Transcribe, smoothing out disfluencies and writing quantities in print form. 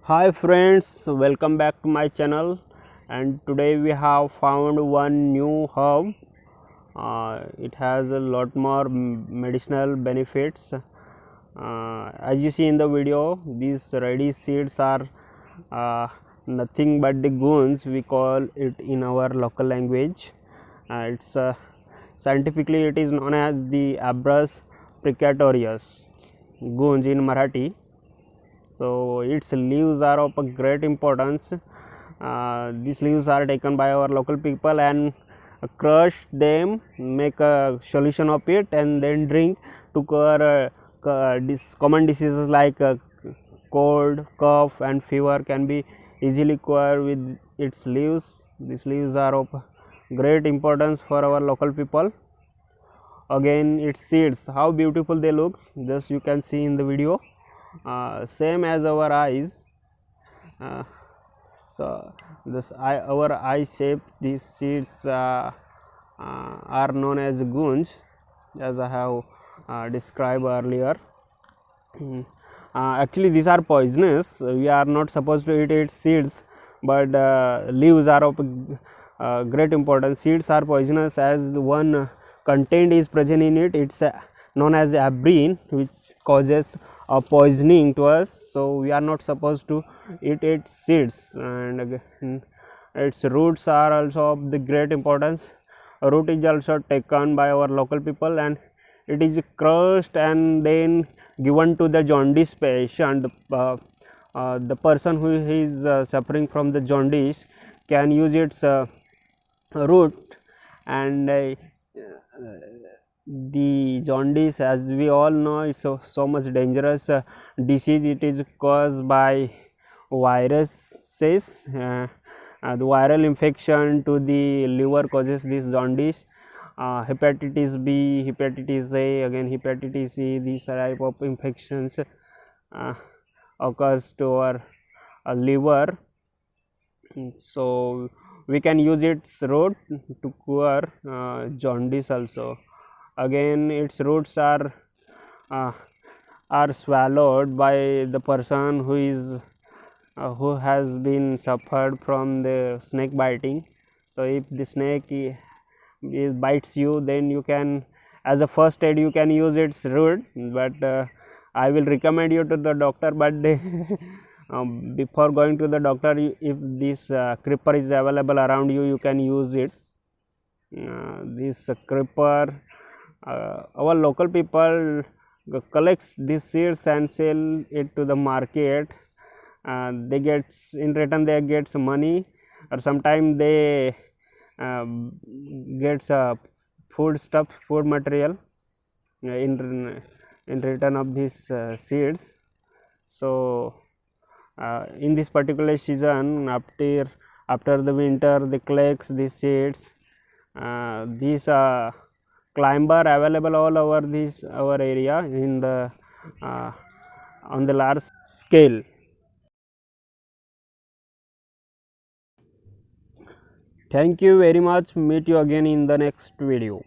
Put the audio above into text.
Hi friends, welcome back to my channel. And today we have found one new herb. It has a lot more medicinal benefits. As you see in the video, these radish seeds are nothing but the gunj, we call it in our local language. It's Scientifically it is known as the Abrus Precatorius, gunj in Marathi. So its leaves are of a great importance. These leaves are taken by our local people and crush them, make a solution of it, and then drink to cure common diseases like cold, cough, and fever can be easily cured with its leaves. These leaves are of great importance for our local people. Again, its seeds, how beautiful they look, just you can see in the video. Same as our eyes. uh, so our eye shape, these seeds are known as gunj, as I have described earlier. Actually these are poisonous, we are not supposed to eat its seeds, but leaves are of great importance. Seeds are poisonous as one content is present in it. It's known as abrine, which causes poisoning to us, so we are not supposed to eat its seeds. And again, its roots are also of the great importance. A root is also taken by our local people and it is crushed and then given to the jaundice patient. The person who is suffering from the jaundice can use its root. And the jaundice, as we all know, is so much dangerous disease. It is caused by viruses. The viral infection to the liver causes this jaundice. Hepatitis B, hepatitis A, again hepatitis C, these type of infections occurs to our liver. So we can use its root to cure jaundice also. Again, its roots uh, are swallowed by the person who has been suffered from the snake biting. So if the snake bites you, then you can, as a first aid, you can use its root, but I will recommend you to the doctor. But before going to the doctor, if this creeper is available around you, you can use it. This creeper, our local people collects these seeds and sell it to the market. They get, in return they get some money, or sometimes they gets food material in return of these seeds. So in this particular season, after the winter, they collect these seeds. These climber available all over this our area in the on the large scale. Thank you very much. Meet you again in the next video.